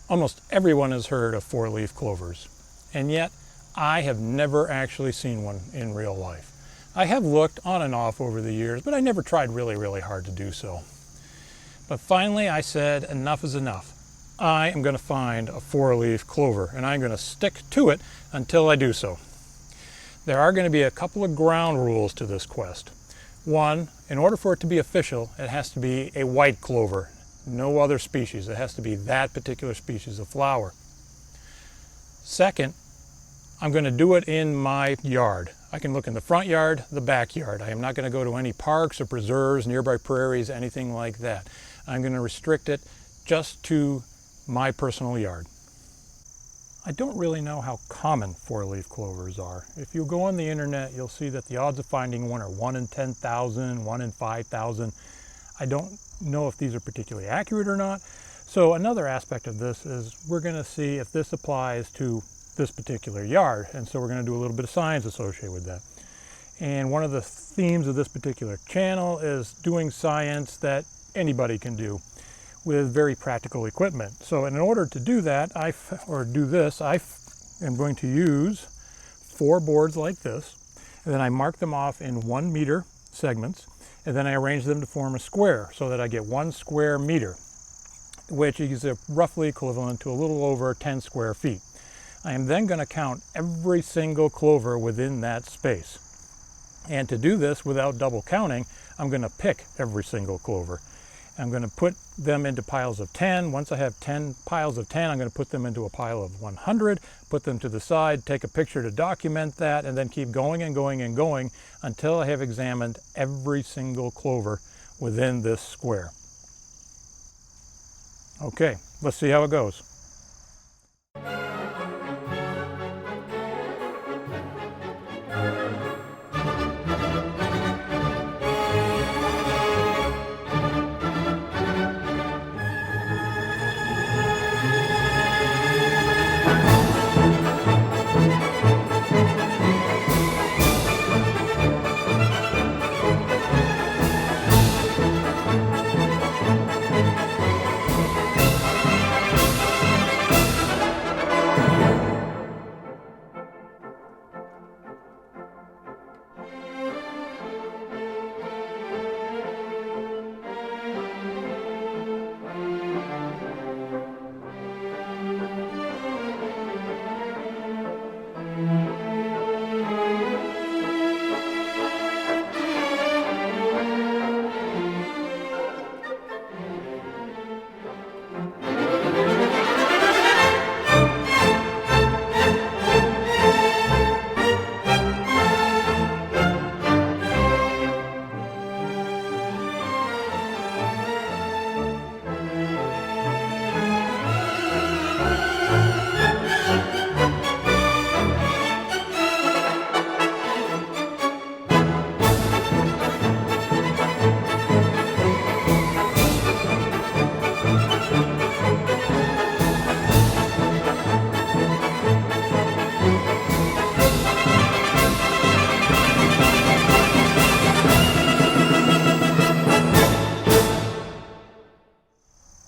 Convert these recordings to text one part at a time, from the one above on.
Almost everyone has heard of four-leaf clovers, and yet I have never actually seen one in real life. I have looked on and off over the years, but I never tried really hard to do so. But finally I said enough is enough. I am going to find a four-leaf clover, and I'm going to stick to it until I do so. There are going to be a couple of ground rules to this quest. One, in order for it to be official, it has to be a white clover. No other species. It has to be that particular species of flower. Second, I'm going to do it in my yard. I can look in the front yard, the backyard. I am not going to go to any parks or preserves, nearby prairies, anything like that. I'm going to restrict it just to my personal yard. I don't really know how common four-leaf clovers are. If you go on the internet, you'll see that the odds of finding one are 1 in 10,000, 1 in 5,000. I don't know if these are particularly accurate or not. So another aspect of this is we're going to see if this applies to this particular yard, and so we're going to do a little bit of science associated with that. And one of the themes of this particular channel is doing science that anybody can do with very practical equipment. So in order to do that, I am going to use 4 boards like this, and then I mark them off in 1 meter segments, and then I arrange them to form a square so that I get 1 square meter, which is roughly equivalent to a little over 10 square feet. I am then going to count every single clover within that space. And to do this without double counting, I'm going to pick every single clover. I'm going to put them into piles of 10. Once I have 10 piles of 10, I'm going to put them into a pile of 100, put them to the side, take a picture to document that, and then keep going and going and going until I have examined every single clover within this square. Okay, let's see how it goes.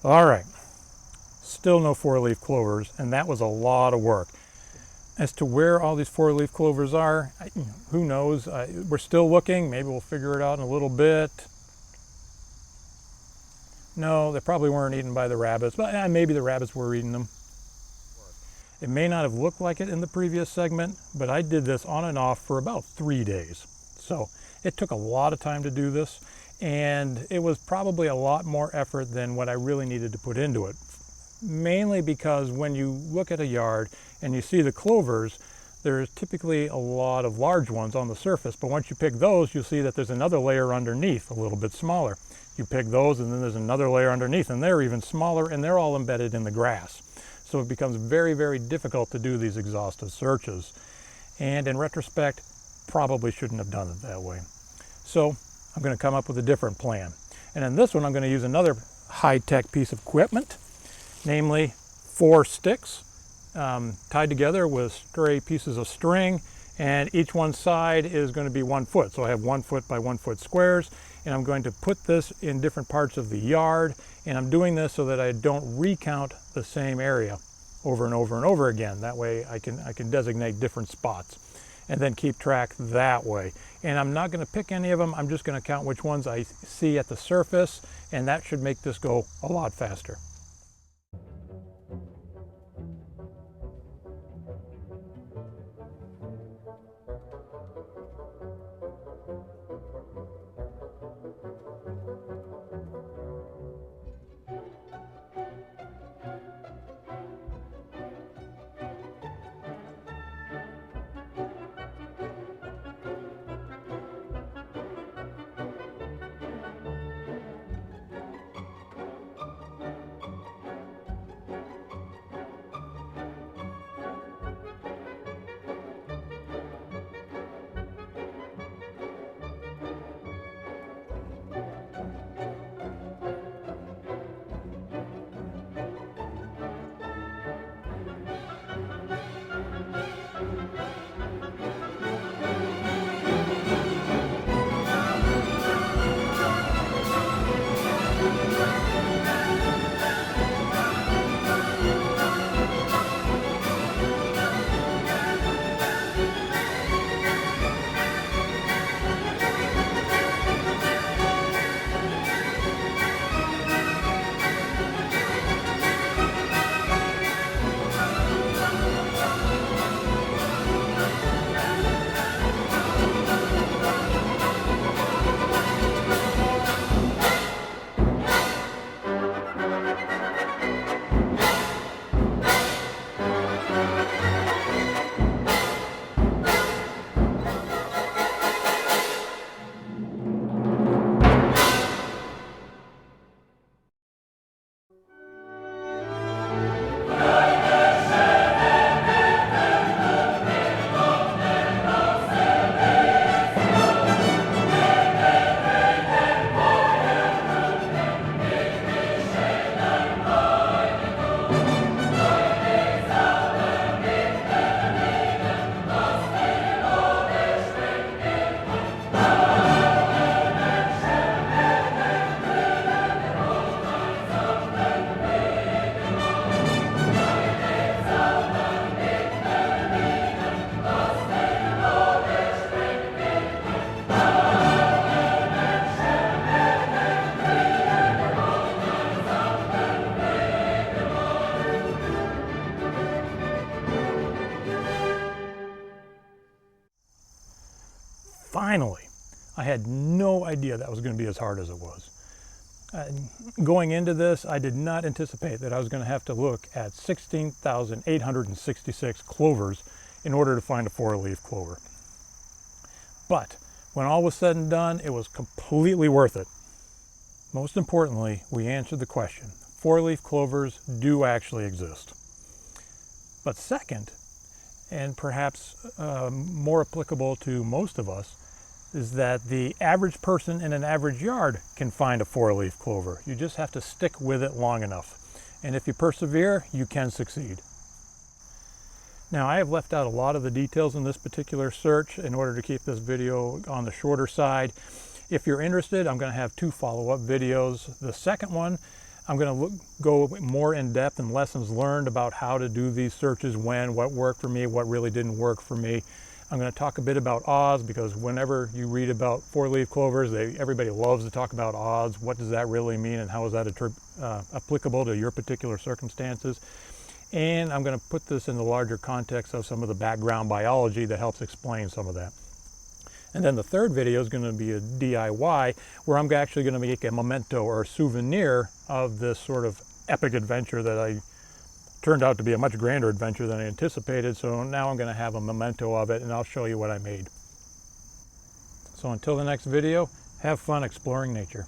All right, still no four-leaf clovers, and that was a lot of work. As to where all these four-leaf clovers are, who knows? We're still looking. Maybe we'll figure it out in a little bit. No, they probably weren't eaten by the rabbits, but maybe the rabbits were eating them. It may not have looked like it in the previous segment, but I did this on and off for about 3 days. So it took a lot of time to do this, and it was probably a lot more effort than what I really needed to put into it. Mainly because when you look at a yard and you see the clovers, there's typically a lot of large ones on the surface, but once you pick those, you'll see that there's another layer underneath, a little bit smaller. You pick those and then there's another layer underneath, and they're even smaller, and they're all embedded in the grass. So it becomes very, very difficult to do these exhaustive searches. And in retrospect, probably shouldn't have done it that way. So I'm going to come up with a different plan. And in this one, I'm going to use another high-tech piece of equipment, namely 4 sticks tied together with stray pieces of string, and each one side is going to be 1 foot. So I have 1 foot by 1 foot squares, and I'm going to put this in different parts of the yard, and I'm doing this so that I don't recount the same area over and over and over again. That way I can designate different spots and then keep track that way. And I'm not going to pick any of them, I'm just going to count which ones I see at the surface, and that should make this go a lot faster. Finally, I had no idea that was going to be as hard as it was. Going into this, I did not anticipate that I was going to have to look at 16,866 clovers in order to find a four-leaf clover. But when all was said and done, it was completely worth it. Most importantly, we answered the question. Four-leaf clovers do actually exist. But second, and perhaps more applicable to most of us, is that the average person in an average yard can find a four-leaf clover. You just have to stick with it long enough. And if you persevere, you can succeed. Now, I have left out a lot of the details in this particular search in order to keep this video on the shorter side. If you're interested, I'm going to have 2 follow-up videos. The second one, I'm going to go more in depth and lessons learned about how to do these searches, what worked for me, what really didn't work for me. I'm going to talk a bit about odds, because whenever you read about four-leaf clovers, everybody loves to talk about odds. What does that really mean, and how is that applicable to your particular circumstances? And I'm going to put this in the larger context of some of the background biology that helps explain some of that. And then the third video is going to be a DIY, where I'm actually going to make a memento or a souvenir of this sort of epic adventure that turned out to be a much grander adventure than I anticipated. So now I'm going to have a memento of it, and I'll show you what I made. So until the next video, have fun exploring nature.